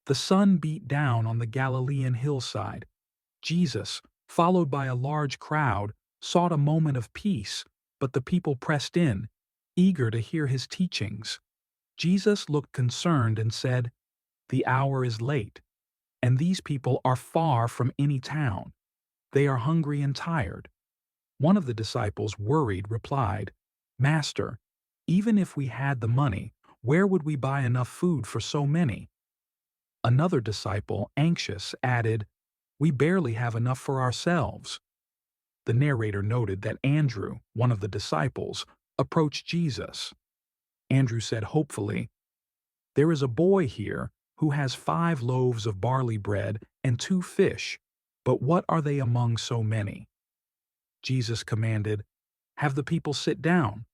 The sun beat down on the Galilean hillside. Jesus, followed by a large crowd, sought a moment of peace, but the people pressed in, eager to hear his teachings. Jesus looked concerned and said, "The hour is late, and these people are far from any town. They are hungry and tired." One of the disciples, worried, replied, "Master, even if we had the money, where would we buy enough food for so many?" Another disciple, anxious, added, "We barely have enough for ourselves." The narrator noted that Andrew, one of the disciples, approached Jesus. Andrew said hopefully, "There is a boy here who has 5 loaves of barley bread and 2 fish, but what are they among so many?" Jesus commanded, "Have the people sit down."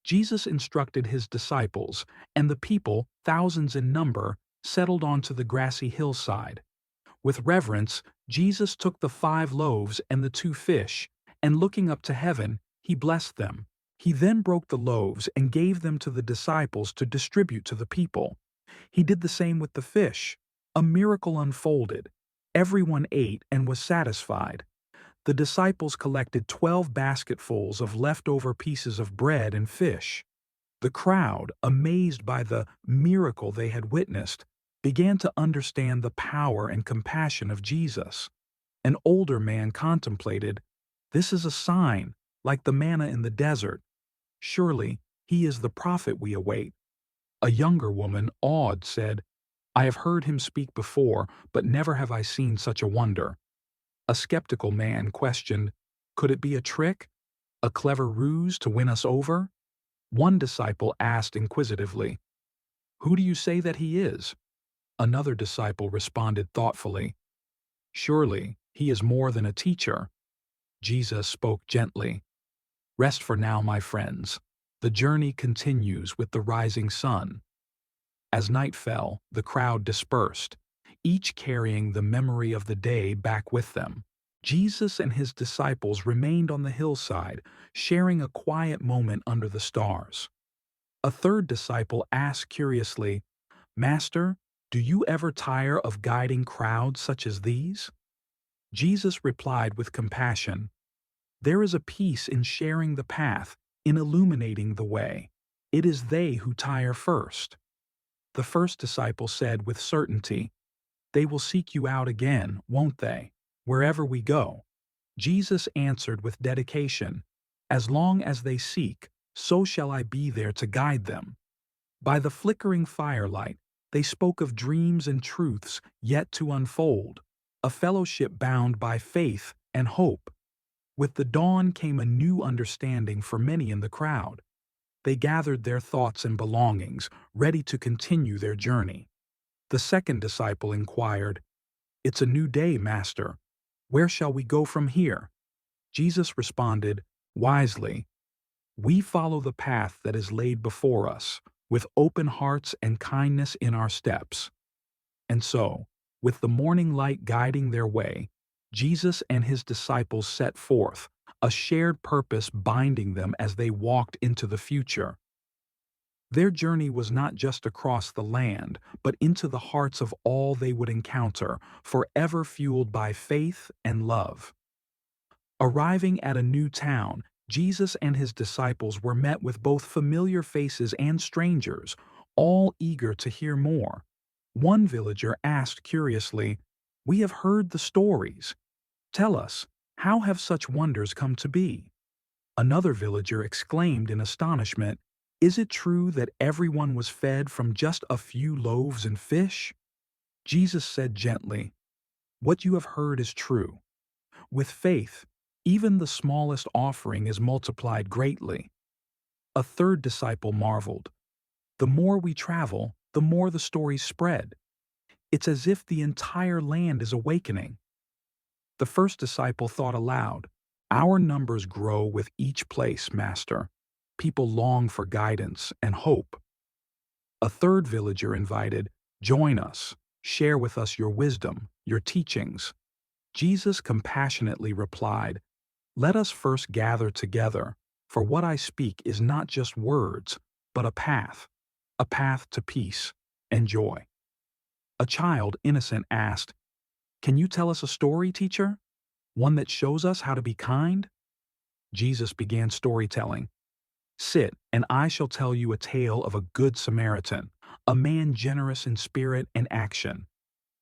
Jesus instructed his disciples, and the people, thousands in number, settled onto the grassy hillside. With reverence, Jesus took the 5 loaves and the 2 fish, and looking up to heaven, he blessed them. He then broke the loaves and gave them to the disciples to distribute to the people. He did the same with the fish. A miracle unfolded. Everyone ate and was satisfied. The disciples collected 12 basketfuls of leftover pieces of bread and fish. The crowd, amazed by the miracle they had witnessed, began to understand the power and compassion of Jesus. An older man contemplated, "This is a sign, like the manna in the desert. Surely he is the prophet we await." A younger woman, awed, said, "I have heard him speak before, but never have I seen such a wonder." A skeptical man questioned, "Could it be a trick? A clever ruse to win us over?" One disciple asked inquisitively, "Who do you say that he is?" Another disciple responded thoughtfully, "Surely he is more than a teacher." Jesus spoke gently, "Rest for now, my friends. The journey continues with the rising sun." As night fell, the crowd dispersed, each carrying the memory of the day back with them. Jesus and his disciples remained on the hillside, sharing a quiet moment under the stars. A third disciple asked curiously, "Master, do you ever tire of guiding crowds such as these?" Jesus replied with compassion, "There is a peace in sharing the path, in illuminating the way. It is they who tire first." The first disciple said with certainty, "They will seek you out again, won't they, wherever we go?" Jesus answered with dedication, "As long as they seek, so shall I be there to guide them." By the flickering firelight, they spoke of dreams and truths yet to unfold, a fellowship bound by faith and hope. With the dawn came a new understanding for many in the crowd. They gathered their thoughts and belongings, ready to continue their journey. The second disciple inquired, "It's a new day, Master. Where shall we go from here?" Jesus responded, wisely, "We follow the path that is laid before us, with open hearts and kindness in our steps." And so, with the morning light guiding their way, Jesus and his disciples set forth, a shared purpose binding them as they walked into the future. Their journey was not just across the land, but into the hearts of all they would encounter, forever fueled by faith and love. Arriving at a new town, Jesus and his disciples were met with both familiar faces and strangers, all eager to hear more. One villager asked curiously, "We have heard the stories. Tell us, how have such wonders come to be?" Another villager exclaimed in astonishment, "Is it true that everyone was fed from just a few loaves and fish?" Jesus said gently, "What you have heard is true. With faith, even the smallest offering is multiplied greatly." A third disciple marveled, "The more we travel, the more the stories spread. It's as if the entire land is awakening." The first disciple thought aloud, "Our numbers grow with each place, Master. People long for guidance and hope." A third villager invited, "Join us. Share with us your wisdom, your teachings." Jesus compassionately replied, "Let us first gather together, for what I speak is not just words, but a path to peace and joy." A child, innocent, asked, "Can you tell us a story, teacher? One that shows us how to be kind?" Jesus began storytelling. "Sit, and I shall tell you a tale of a good Samaritan, a man generous in spirit and action."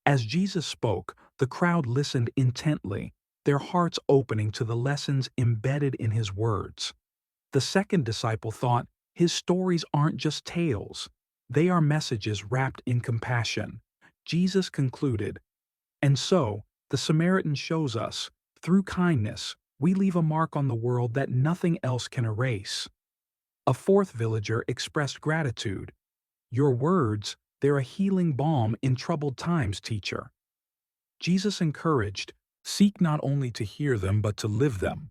As Jesus spoke, the crowd listened intently, their hearts opening to the lessons embedded in his words. The second disciple thought, his stories aren't just tales, they are messages wrapped in compassion. Jesus concluded, "And so, the Samaritan shows us, through kindness, we leave a mark on the world that nothing else can erase." A fourth villager expressed gratitude. "Your words, they're a healing balm in troubled times, teacher." Jesus encouraged, "Seek not only to hear them but to live them."